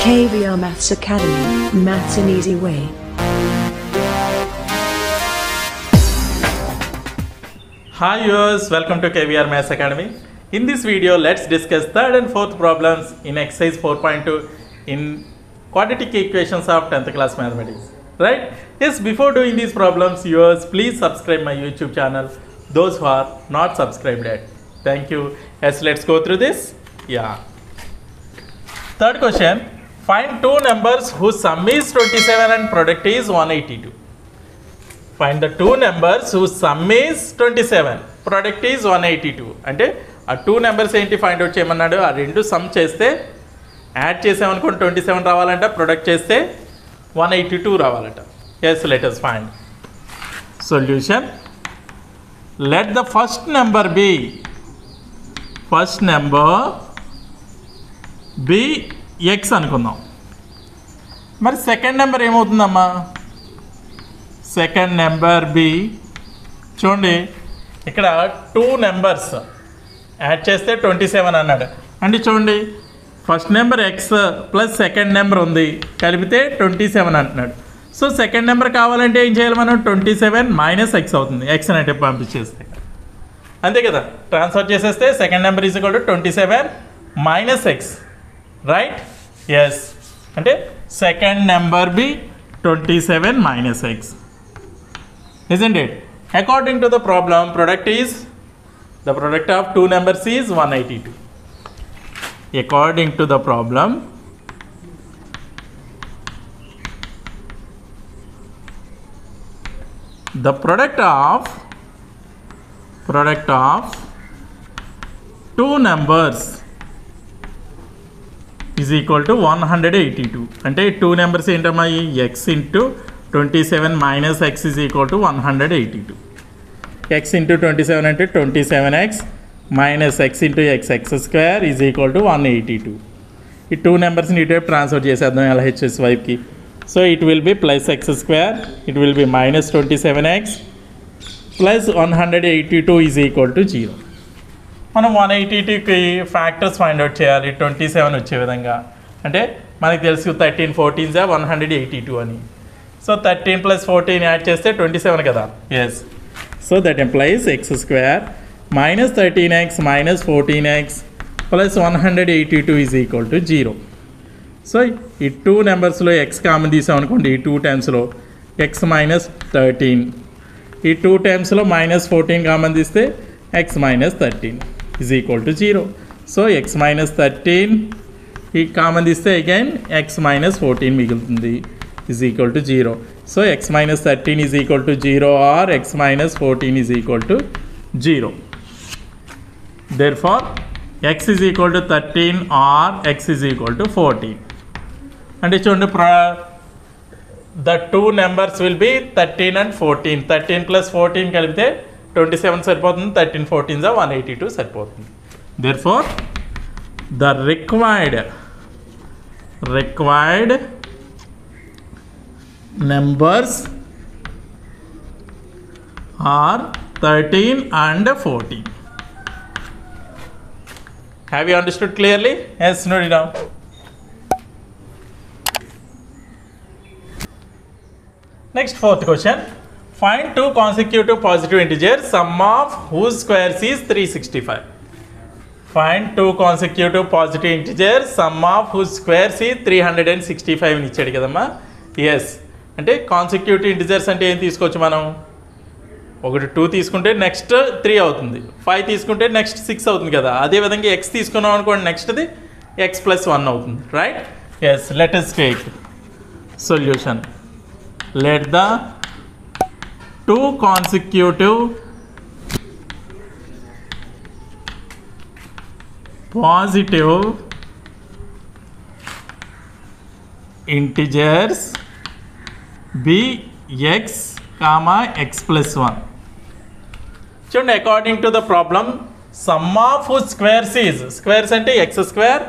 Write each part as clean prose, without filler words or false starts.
KVR Maths Academy, Maths an Easy Way. Hi viewers, welcome to KVR Maths Academy. In this video, let's discuss third and fourth problems in exercise 4.2 in quadratic equations of 10th class mathematics. Right? Yes, before doing these problems, viewers, please subscribe my YouTube channel. Those who are not subscribed yet. Thank you. Yes, let's go through this. Yeah. Third question. Find two numbers whose sum is 27 and product is 182. Find the two numbers whose sum is 27, product is 182. అంటే ఆ two numbers ఏంటి find out చేయమన్నాడు. ఆ రెండు some చేస్తే add చేసామనుకోండి 27 రావాలంట, product చేస్తే 182 రావాలట. Yes, let us find solution. Let the first number be x అనుకుందాం. మరి సెకండ్ నెంబర్ ఏమవుతుందమ్మా? Second number B. చూడండి ఇక్కడ టూ నెంబర్స్ యాడ్ చేస్తే 27 అన్నాడు. అంటే చూడండి first number X plus second number ఉంది, కలిపితే 27 అంటున్నాడు. సో సెకండ్ నెంబర్ కావాలంటే ఏం చేయాలి మనం? 27 మైనస్ ఎక్స్ అవుతుంది. ఎక్స్ అంటే పంపించేస్తే అంతే కదా, ట్రాన్స్ఫర్ చేసేస్తే second number is equal to 27 minus x. Right? Yes, అంటే second number B 27 minus x. Isn't it? According to the problem, the product of two numbers is 182. According to the problem, the product of two numbers is equal to 182. అంటే two numbers ఏంటమ్మా? ఈ X into 27 minus X is equal to 182. X into 27 అంటే 27x minus X into X square is equal to 182. ఈ two నెంబర్స్ని ఇటువైపు transfer చేసేద్దాం LHS వైపుకి. So it will be plus X square, it will be minus 27x plus 182 is equal to 0. మనం 182కి factors find out చేయాలి 27 వచ్చే విధంగా. అంటే మనకి తెలుసు 13 14 182 అని. సో 13 ప్లస్ 14 యాడ్ చేస్తే 27 కదా. Yes, so that implies x square minus 13x minus 14x plus 182 is equal to 0. So ఈ టూ నెంబర్స్లో ఎక్స్ కామన్ తీసామనుకోండి, ఈ టూ టైమ్స్లో ఎక్స్ మైనస్ 13, ఈ టూ టైమ్స్లో మైనస్ 14 కామన్ తీస్తే x minus 13 is equal to 0. So x minus 13 ఈ common తీస్తే అగైన్ ఎక్స్ మైనస్ 14 మిగులుతుంది is equal to 0. So x minus 13 is equal to 0 or x minus 14 is equal to 0. Therefore x is equal to 13 or x is equal to 14. And the two numbers will be 13 and 14. 13 plus 14 kalipite 27 సరిపోతుంది, 13 14 182 సరిపోతుంది. Therefore the required numbers are 13 and 14. Have you understood clearly? Yes, note it down. Next, fourth question. Find two consecutive positive integers, sum of whose squares is 365. Find two consecutive positive integers, sum of whose squares is 365 అని ఇచ్చాడు కదమ్మా. Yes, అంటే consecutive integers అంటే ఏం తీసుకోవచ్చు మనం? ఒకటి 2 తీసుకుంటే నెక్స్ట్ 3 అవుతుంది, 5 తీసుకుంటే నెక్స్ట్ 6 అవుతుంది కదా. అదేవిధంగా ఎక్స్ తీసుకున్నాం అనుకోండి, నెక్స్ట్ది ఎక్స్ ప్లస్ 1 అవుతుంది. Right? Yes, let us take solution. Let the two consecutive positive integers be x comma x plus 1. చూడండి, according to the problem, sum of whose squares is, squares అంటే x square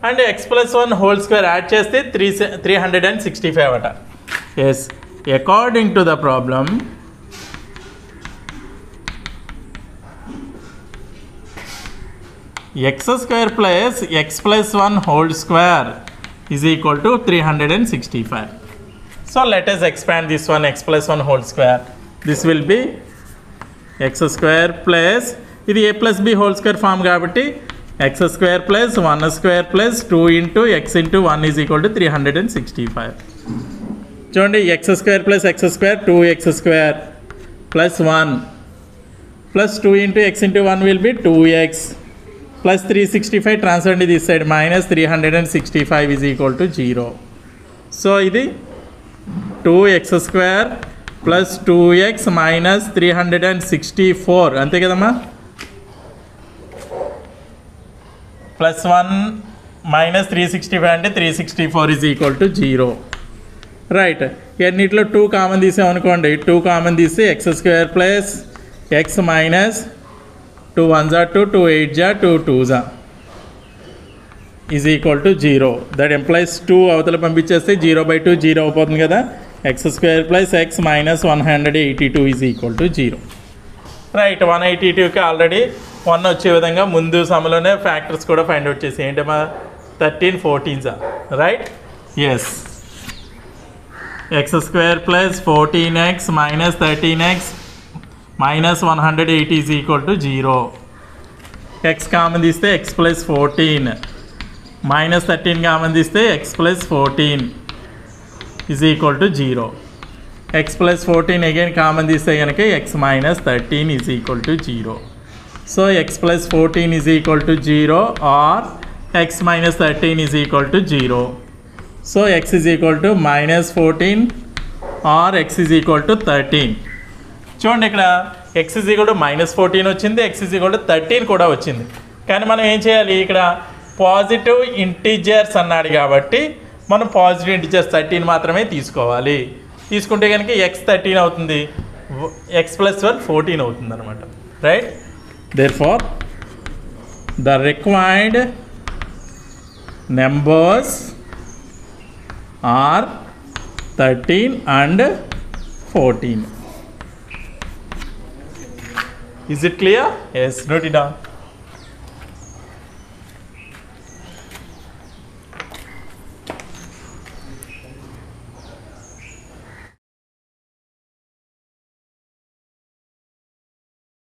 and x plus 1 whole square add చేస్తే 365 అట. Yes, according to the problem, x square plus x plus 1 whole square is equal to 365. So let us expand this one, x plus 1 whole square. This will be x square plus, ఇది a plus b whole square form కాబట్టి x square plus 1 square plus 2 into x into 1 is equal to 365. చూడండి x square plus x square 2x square plus 1 plus 2 into x into 1 will be 2x plus 365 transfer to this side minus 365 is equal to 0. So ఇది 2x square plus 2x minus 364 అంతే కదమ్మా, plus 1 minus 365 అంటే 364 is equal to 0. Right, ఎన్నిట్లో 2 common తీసామనుకోండి, 2 common తీసి x square plus x minus 2 1s are 2, 2 8s are 2 2s are is equal to 0. That implies 2 అవతల పంపించేస్తే 0/2 0 అయిపోతుంది కదా. x square plus x minus 182 is equal to 0. Right, 182కి already 1 వచ్చే విధంగా ముందు సమ్లోనే ఫ్యాక్టర్స్ కూడా ఫైండ్ అవుట్ చేసి ఏంటమ్మా 13 14s right. Yes, x square plus 14x minus 13x minus 180 is equal to 0. x common తీస్తే x plus 14 minus 13 కామన్ తీస్తే x plus 14 is equal to 0. x plus 14 again common తీస్తే కనుక x minus 13 is equal to 0. So x plus 14 is equal to 0 or x minus 13 is equal to 0. So x is equal to minus 14 or x is equal to 13. చూడండి ఇక్కడ x is equal to minus 14 వచ్చింది, x is equal to 13 కూడా వచ్చింది. కానీ మనం ఏం చేయాలి, ఇక్కడ పాజిటివ్ ఇంటీజర్స్ అన్నాడు కాబట్టి మనం పాజిటివ్ ఇంటీజర్స్ 13 మాత్రమే తీసుకోవాలి. తీసుకుంటే కనుక x 13 అవుతుంది, x plus 1 14 అవుతుంది అనమాట. Right, therefore the required numbers are 13 and 14. Is it clear? Yes, note it down.